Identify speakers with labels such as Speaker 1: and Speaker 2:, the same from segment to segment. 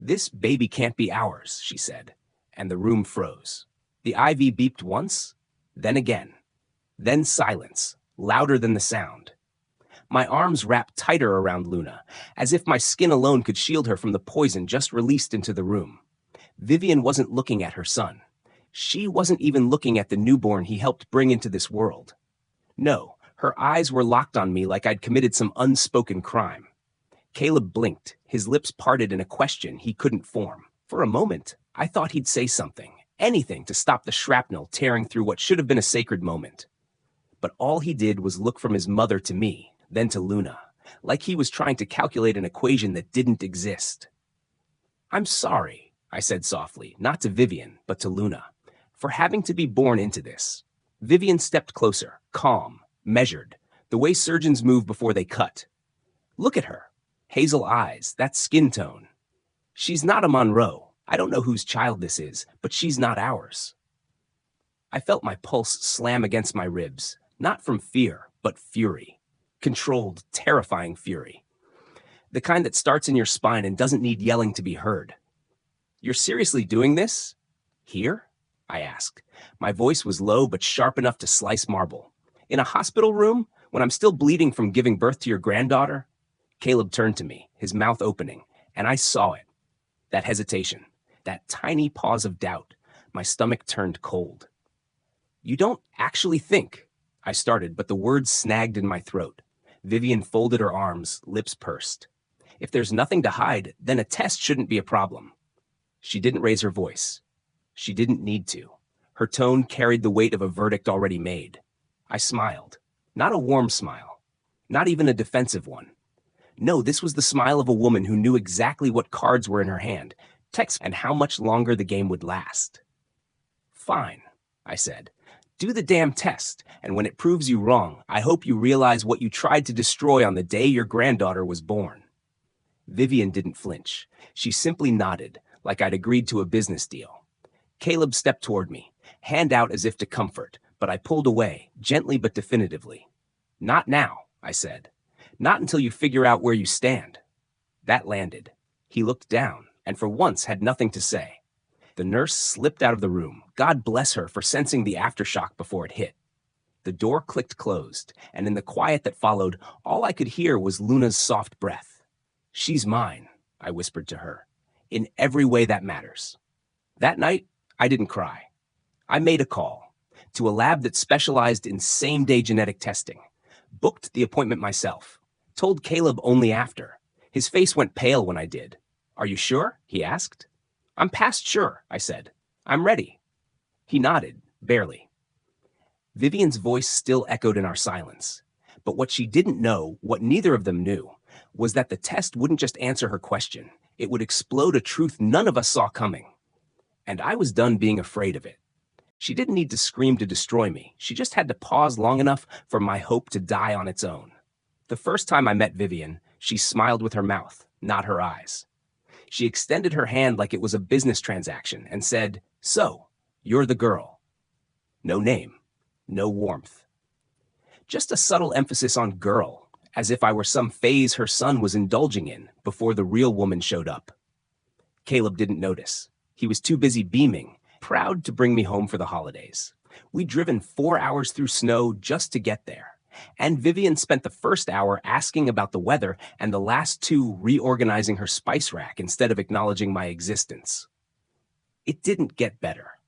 Speaker 1: "This baby can't be ours," she said, and the room froze. The IV beeped once, then again, then silence, louder than the sound. My arms wrapped tighter around Luna, as if my skin alone could shield her from the poison just released into the room. Vivian wasn't looking at her son. She wasn't even looking at the newborn he helped bring into this world. No, her eyes were locked on me like I'd committed some unspoken crime. Caleb blinked, his lips parted in a question he couldn't form. For a moment, I thought he'd say something, anything to stop the shrapnel tearing through what should have been a sacred moment. But all he did was look from his mother to me, then to Luna, like he was trying to calculate an equation that didn't exist. "I'm sorry," I said softly, not to Vivian, but to Luna, for having to be born into this. Vivian stepped closer, calm, measured, the way surgeons move before they cut. Look at her. Hazel eyes, that skin tone. She's not a Monroe. I don't know whose child this is, but she's not ours. I felt my pulse slam against my ribs, not from fear, but fury. Controlled, terrifying fury. The kind that starts in your spine and doesn't need yelling to be heard. "You're seriously doing this? Here?" I asked. My voice was low but sharp enough to slice marble. "In a hospital room, when I'm still bleeding from giving birth to your granddaughter?" Caleb turned to me, his mouth opening, and I saw it. That hesitation, that tiny pause of doubt. My stomach turned cold. "You don't actually think," I started, but the words snagged in my throat. Vivian folded her arms, lips pursed. "If there's nothing to hide, then a test shouldn't be a problem." She didn't raise her voice. She didn't need to. Her tone carried the weight of a verdict already made. I smiled. Not a warm smile. Not even a defensive one. No, this was the smile of a woman who knew exactly what cards were in her hand, text, and how much longer the game would last. "Fine," I said. "Do the damn test, and when it proves you wrong, I hope you realize what you tried to destroy on the day your granddaughter was born." Vivian didn't flinch. She simply nodded, like I'd agreed to a business deal. Caleb stepped toward me, hand out as if to comfort, but I pulled away, gently but definitively. "Not now," I said. "Not until you figure out where you stand." That landed. He looked down, and for once had nothing to say. The nurse slipped out of the room. God bless her for sensing the aftershock before it hit. The door clicked closed, and in the quiet that followed, all I could hear was Luna's soft breath. "She's mine," I whispered to her, "in every way that matters." That night, I didn't cry. I made a call to a lab that specialized in same-day genetic testing. Booked the appointment myself. Told Caleb only after. His face went pale when I did. "Are you sure?" he asked. "I'm past sure," I said. "I'm ready." He nodded, barely. Vivian's voice still echoed in our silence. But what she didn't know, what neither of them knew, was that the test wouldn't just answer her question. It would explode a truth none of us saw coming. And I was done being afraid of it. She didn't need to scream to destroy me. She just had to pause long enough for my hope to die on its own. The first time I met Vivian, she smiled with her mouth, not her eyes. She extended her hand like it was a business transaction and said, "So, you're the girl." No name, no warmth. Just a subtle emphasis on girl, as if I were some phase her son was indulging in before the real woman showed up. Caleb didn't notice. He was too busy beaming, proud to bring me home for the holidays. We'd driven 4 hours through snow just to get there. And Vivian spent the first hour asking about the weather and the last 2 reorganizing her spice rack instead of acknowledging my existence. It didn't get better.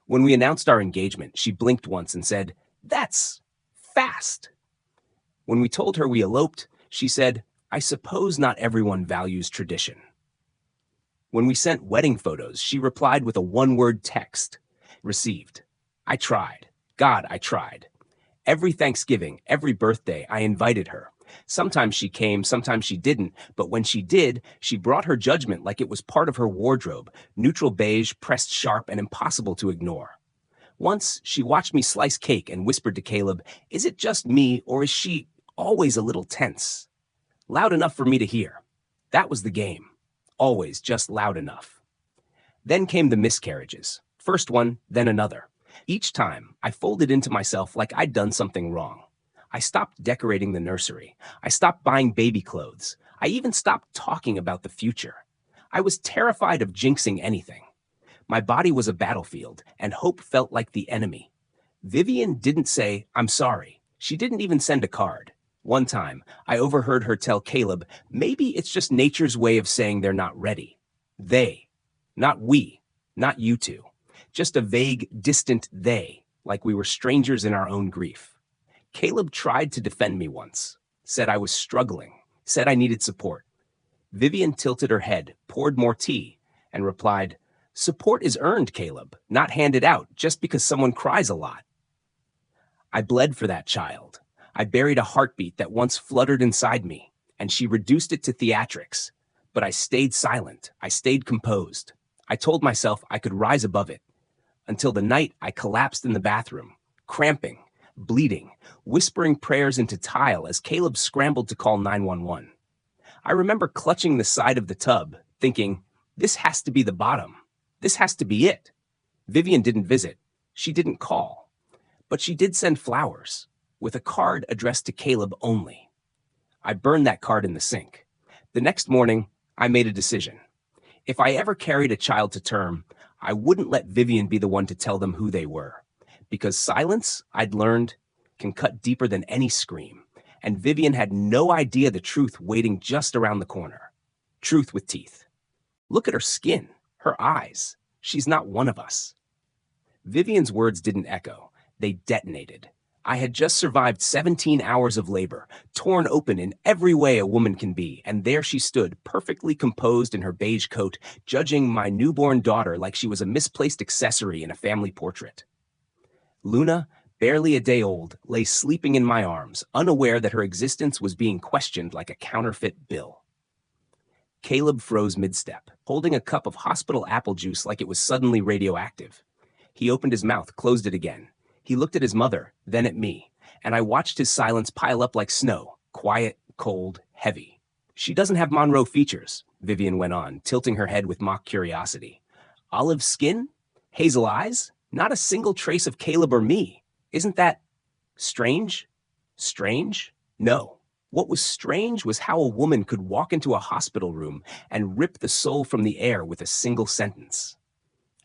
Speaker 1: When we announced our engagement, she blinked once and said, "That's fast." When we told her we eloped, she said, "I suppose not everyone values tradition." When we sent wedding photos, she replied with a one-word text. Received. I tried. God, I tried. Every Thanksgiving, every birthday, I invited her. Sometimes she came, sometimes she didn't, but when she did, she brought her judgment like it was part of her wardrobe, neutral beige, pressed sharp, and impossible to ignore. Once, she watched me slice cake and whispered to Caleb, "Is it just me, or is she always a little tense?" Loud enough for me to hear. That was the game. Always just loud enough. Then came the miscarriages. First one, then another. Each time, I folded into myself like I'd done something wrong. I stopped decorating the nursery. I stopped buying baby clothes. I even stopped talking about the future. I was terrified of jinxing anything. My body was a battlefield, and hope felt like the enemy. Vivian didn't say, "I'm sorry." She didn't even send a card. One time, I overheard her tell Caleb, maybe it's just nature's way of saying they're not ready. They, not we, not you two. Just a vague, distant they, like we were strangers in our own grief. Caleb tried to defend me once, said I was struggling, said I needed support. Vivian tilted her head, poured more tea, and replied, "Support is earned, Caleb, not handed out just because someone cries a lot." I bled for that child. I buried a heartbeat that once fluttered inside me, and she reduced it to theatrics. But I stayed silent. I stayed composed. I told myself I could rise above it. Until the night I collapsed in the bathroom, cramping, bleeding, whispering prayers into tile as Caleb scrambled to call 911. I remember clutching the side of the tub, thinking, this has to be the bottom. This has to be it. Vivian didn't visit. She didn't call. But she did send flowers, with a card addressed to Caleb only. I burned that card in the sink. The next morning, I made a decision. If I ever carried a child to term, I wouldn't let Vivian be the one to tell them who they were. Because silence, I'd learned, can cut deeper than any scream. And Vivian had no idea the truth waiting just around the corner. Truth with teeth. Look at her skin, her eyes. She's not one of us. Vivian's words didn't echo. They detonated. I had just survived 17 hours of labor, torn open in every way a woman can be, and there she stood, perfectly composed in her beige coat, judging my newborn daughter like she was a misplaced accessory in a family portrait. Luna, barely a day old, lay sleeping in my arms, unaware that her existence was being questioned like a counterfeit bill. Caleb froze mid-step, holding a cup of hospital apple juice like it was suddenly radioactive. He opened his mouth, closed it again. He looked at his mother, then at me, and I watched his silence pile up like snow, quiet, cold, heavy. She doesn't have Monroe features, Vivian went on, tilting her head with mock curiosity. Olive skin? Hazel eyes? Not a single trace of Caleb or me. Isn't that strange? Strange? No. What was strange was how a woman could walk into a hospital room and rip the soul from the air with a single sentence.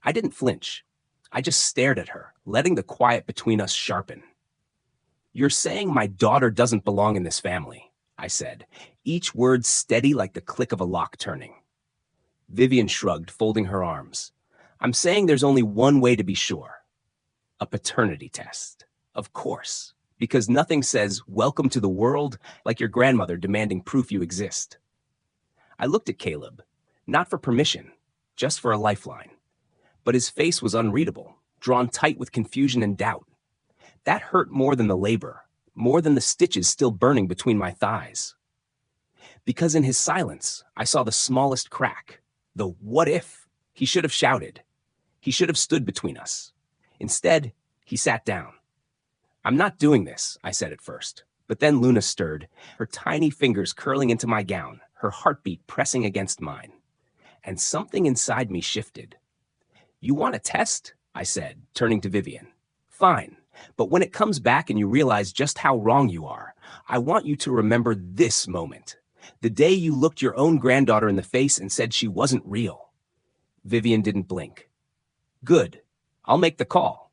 Speaker 1: I didn't flinch. I just stared at her, letting the quiet between us sharpen. "You're saying my daughter doesn't belong in this family," I said, each word steady like the click of a lock turning. Vivian shrugged, folding her arms. "I'm saying there's only one way to be sure. A paternity test. Of course, because nothing says welcome to the world like your grandmother demanding proof you exist." I looked at Caleb, not for permission, just for a lifeline. But his face was unreadable, drawn tight with confusion and doubt. That hurt more than the labor, more than the stitches still burning between my thighs. Because in his silence, I saw the smallest crack, the what if. He should have shouted. He should have stood between us. Instead, he sat down. "I'm not doing this," I said at first. But then Luna stirred, her tiny fingers curling into my gown, her heartbeat pressing against mine. And something inside me shifted. "You want a test?" I said, turning to Vivian. "Fine, but when it comes back and you realize just how wrong you are, I want you to remember this moment. The day you looked your own granddaughter in the face and said she wasn't real." Vivian didn't blink. "Good. I'll make the call."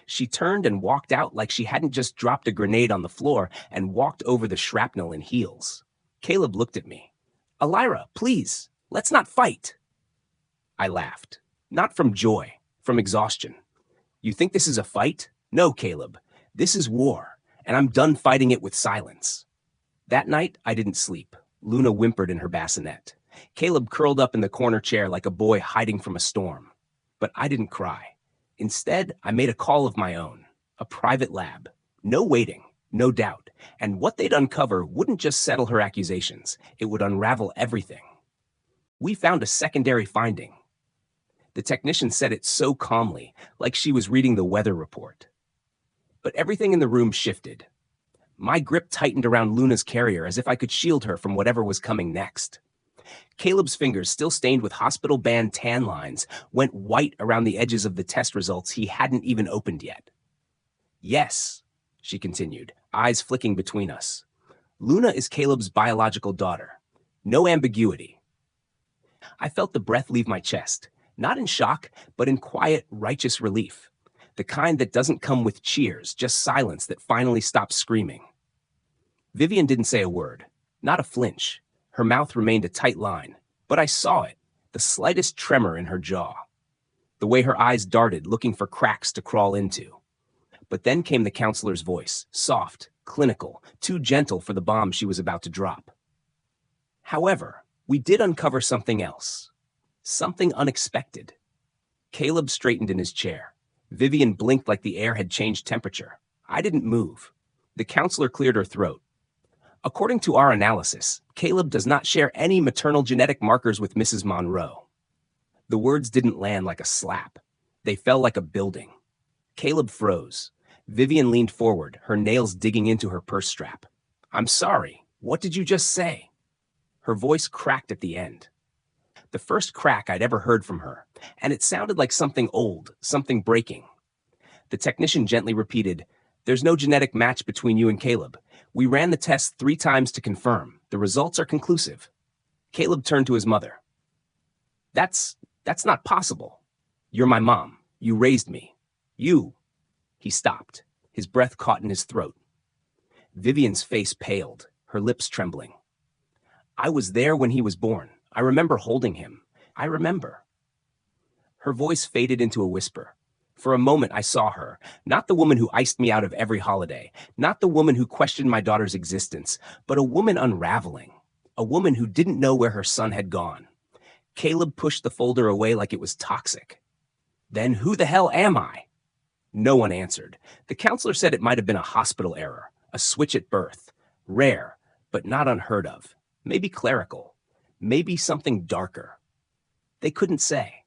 Speaker 1: She turned and walked out like she hadn't just dropped a grenade on the floor and walked over the shrapnel in heels. Caleb looked at me. "Alyra, please, let's not fight." I laughed. Not from joy, from exhaustion. "You think this is a fight? No, Caleb. This is war, and I'm done fighting it with silence." That night, I didn't sleep. Luna whimpered in her bassinet. Caleb curled up in the corner chair like a boy hiding from a storm. But I didn't cry. Instead, I made a call of my own. A private lab. No waiting, no doubt. And what they'd uncover wouldn't just settle her accusations. It would unravel everything. We found a secondary finding. The technician said it so calmly, like she was reading the weather report. But everything in the room shifted. My grip tightened around Luna's carrier as if I could shield her from whatever was coming next. Caleb's fingers, still stained with hospital-banned tan lines, went white around the edges of the test results he hadn't even opened yet. "Yes," she continued, eyes flicking between us. "Luna is Caleb's biological daughter. No ambiguity." I felt the breath leave my chest, not in shock, but in quiet, righteous relief. The kind that doesn't come with cheers, just silence that finally stops screaming. Vivian didn't say a word, not a flinch. Her mouth remained a tight line, but I saw it, the slightest tremor in her jaw. The way her eyes darted, looking for cracks to crawl into. But then came the counselor's voice, soft, clinical, too gentle for the bomb she was about to drop. However, we did uncover something else. Something unexpected. Caleb straightened in his chair. Vivian blinked like the air had changed temperature. I didn't move. The counselor cleared her throat. According to our analysis, Caleb does not share any maternal genetic markers with Mrs. Monroe. The words didn't land like a slap. They fell like a building. Caleb froze. Vivian leaned forward, her nails digging into her purse strap. I'm sorry. What did you just say? Her voice cracked at the end. The first crack I'd ever heard from her, and it sounded like something old, something breaking. The technician gently repeated, There's no genetic match between you and Caleb. We ran the tests 3 times to confirm. The results are conclusive. Caleb turned to his mother. That's not possible. You're my mom. You raised me. You. He stopped. His breath caught in his throat. Vivian's face paled, her lips trembling. I was there when he was born. I remember holding him. I remember. Her voice faded into a whisper. For a moment, I saw her, not the woman who iced me out of every holiday, not the woman who questioned my daughter's existence, but a woman unraveling, a woman who didn't know where her son had gone. Caleb pushed the folder away like it was toxic. Then who the hell am I? No one answered. The counselor said it might have been a hospital error, a switch at birth. Rare, but not unheard of. Maybe clerical. Maybe something darker. They couldn't say.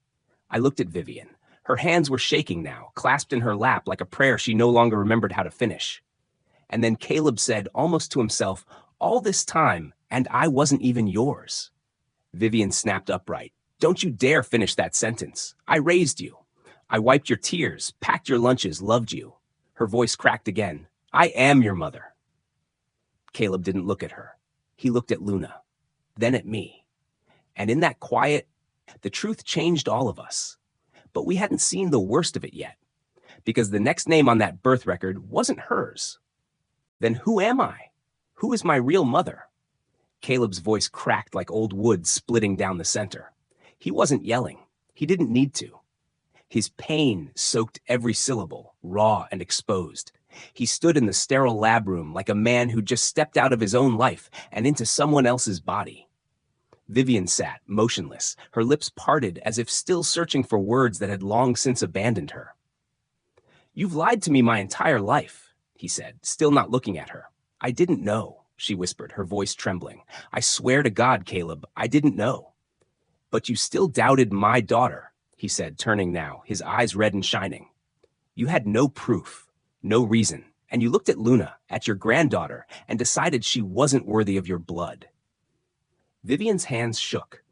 Speaker 1: I looked at Vivian. Her hands were shaking now, clasped in her lap like a prayer she no longer remembered how to finish. And then Caleb said, almost to himself, all this time, and I wasn't even yours. Vivian snapped upright. Don't you dare finish that sentence. I raised you. I wiped your tears, packed your lunches, loved you. Her voice cracked again. I am your mother. Caleb didn't look at her. He looked at Luna, then at me. And in that quiet, the truth changed all of us. But we hadn't seen the worst of it yet, because the next name on that birth record wasn't hers. Then who am I? Who is my real mother? Caleb's voice cracked like old wood splitting down the center. He wasn't yelling. He didn't need to. His pain soaked every syllable, raw and exposed. He stood in the sterile lab room like a man who just stepped out of his own life and into someone else's body. Vivian sat, motionless, her lips parted as if still searching for words that had long since abandoned her. You've lied to me my entire life, he said, still not looking at her. I didn't know, she whispered, her voice trembling. I swear to God, Caleb, I didn't know. But you still doubted my daughter, he said, turning now, his eyes red and shining. You had no proof, no reason, and you looked at Luna, at your granddaughter, and decided she wasn't worthy of your blood. Vivian's hands shook.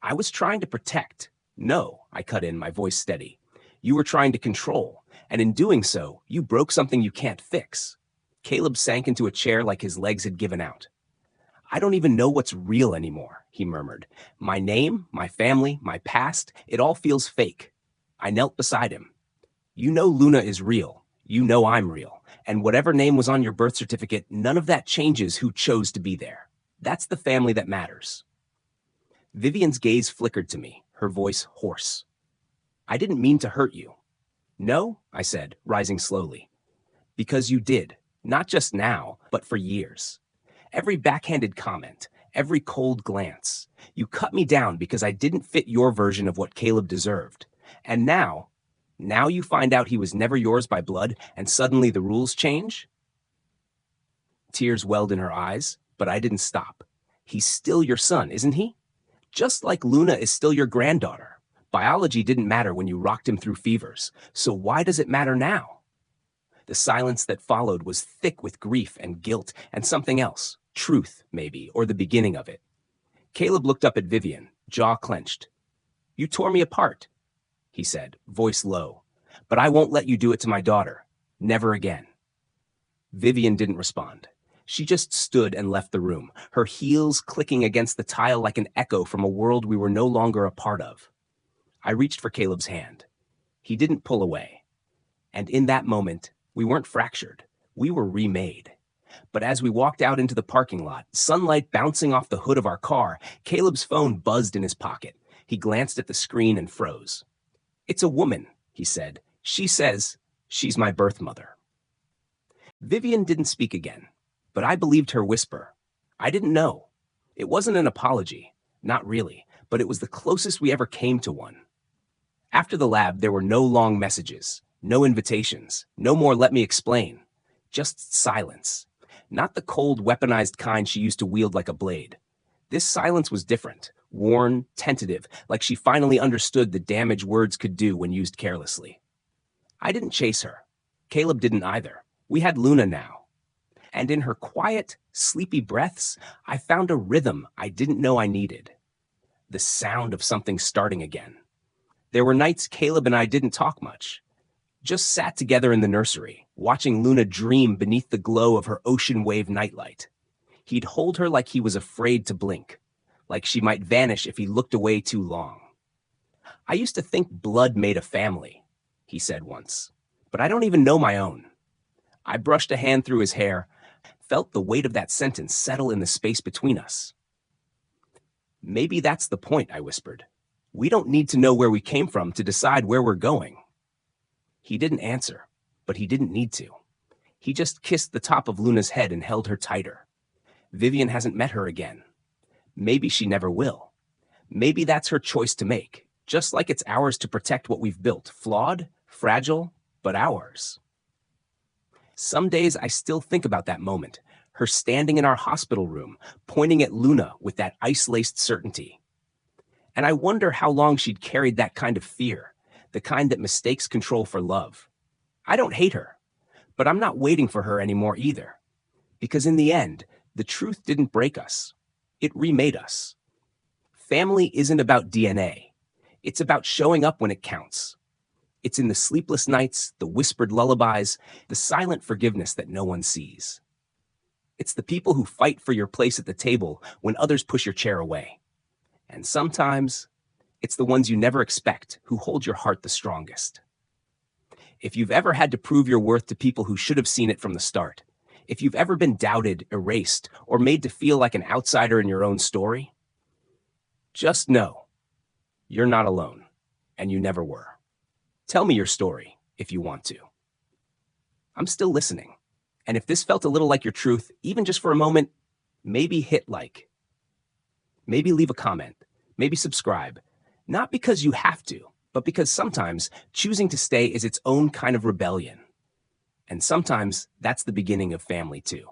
Speaker 1: I was trying to protect. No, I cut in, my voice steady. You were trying to control, and in doing so, you broke something you can't fix. Caleb sank into a chair like his legs had given out. I don't even know what's real anymore, he murmured. My name, my family, my past, it all feels fake. I knelt beside him. You know Luna is real. You know I'm real. And whatever name was on your birth certificate, none of that changes who chose to be there. That's the family that matters. Vivian's gaze flickered to me, her voice hoarse. I didn't mean to hurt you. No, I said, rising slowly. Because you did, not just now, but for years. Every backhanded comment, every cold glance. You cut me down because I didn't fit your version of what Caleb deserved. And now you find out he was never yours by blood, and suddenly the rules change? Tears welled in her eyes, but I didn't stop. He's still your son, isn't he? Just like Luna is still your granddaughter. Biology didn't matter when you rocked him through fevers, so why does it matter now? The silence that followed was thick with grief and guilt and something else, truth, maybe, or the beginning of it. Caleb looked up at Vivian, jaw clenched. You tore me apart, he said, voice low. But I won't let you do it to my daughter. Never again. Vivian didn't respond. She just stood and left the room, her heels clicking against the tile like an echo from a world we were no longer a part of. I reached for Caleb's hand. He didn't pull away. And in that moment, we weren't fractured. We were remade. But as we walked out into the parking lot, sunlight bouncing off the hood of our car, Caleb's phone buzzed in his pocket. He glanced at the screen and froze. "It's a woman," he said. "She says she's my birth mother." Vivian didn't speak again, but I believed her whisper. I didn't know. It wasn't an apology. Not really, but it was the closest we ever came to one. After the lab, there were no long messages, no invitations, no more "let me explain." Just silence. Not the cold, weaponized kind she used to wield like a blade. This silence was different, worn, tentative, like she finally understood the damage words could do when used carelessly. I didn't chase her. Caleb didn't either. We had Luna now. And in her quiet, sleepy breaths, I found a rhythm I didn't know I needed. The sound of something starting again. There were nights Caleb and I didn't talk much. Just sat together in the nursery, watching Luna dream beneath the glow of her ocean wave nightlight. He'd hold her like he was afraid to blink, like she might vanish if he looked away too long. "I used to think blood made a family," he said once, "but I don't even know my own." I brushed a hand through his hair, felt the weight of that sentence settle in the space between us. "Maybe that's the point," I whispered. "We don't need to know where we came from to decide where we're going." He didn't answer, but he didn't need to. He just kissed the top of Luna's head and held her tighter. Vivian hasn't met her again. Maybe she never will. Maybe that's her choice to make, just like it's ours to protect what we've built, flawed, fragile, but ours. Some days I still think about that moment, her standing in our hospital room, pointing at Luna with that ice-laced certainty. And I wonder how long she'd carried that kind of fear, the kind that mistakes control for love. I don't hate her, but I'm not waiting for her anymore either. Because in the end, the truth didn't break us. It remade us. Family isn't about DNA. It's about showing up when it counts. It's in the sleepless nights, the whispered lullabies, the silent forgiveness that no one sees. It's the people who fight for your place at the table when others push your chair away. And sometimes, it's the ones you never expect who hold your heart the strongest. If you've ever had to prove your worth to people who should have seen it from the start, if you've ever been doubted, erased, or made to feel like an outsider in your own story, just know you're not alone, and you never were. Tell me your story if you want to. I'm still listening. And if this felt a little like your truth, even just for a moment, maybe hit like. Maybe leave a comment. Maybe subscribe. Not because you have to, but because sometimes choosing to stay is its own kind of rebellion. And sometimes that's the beginning of family too.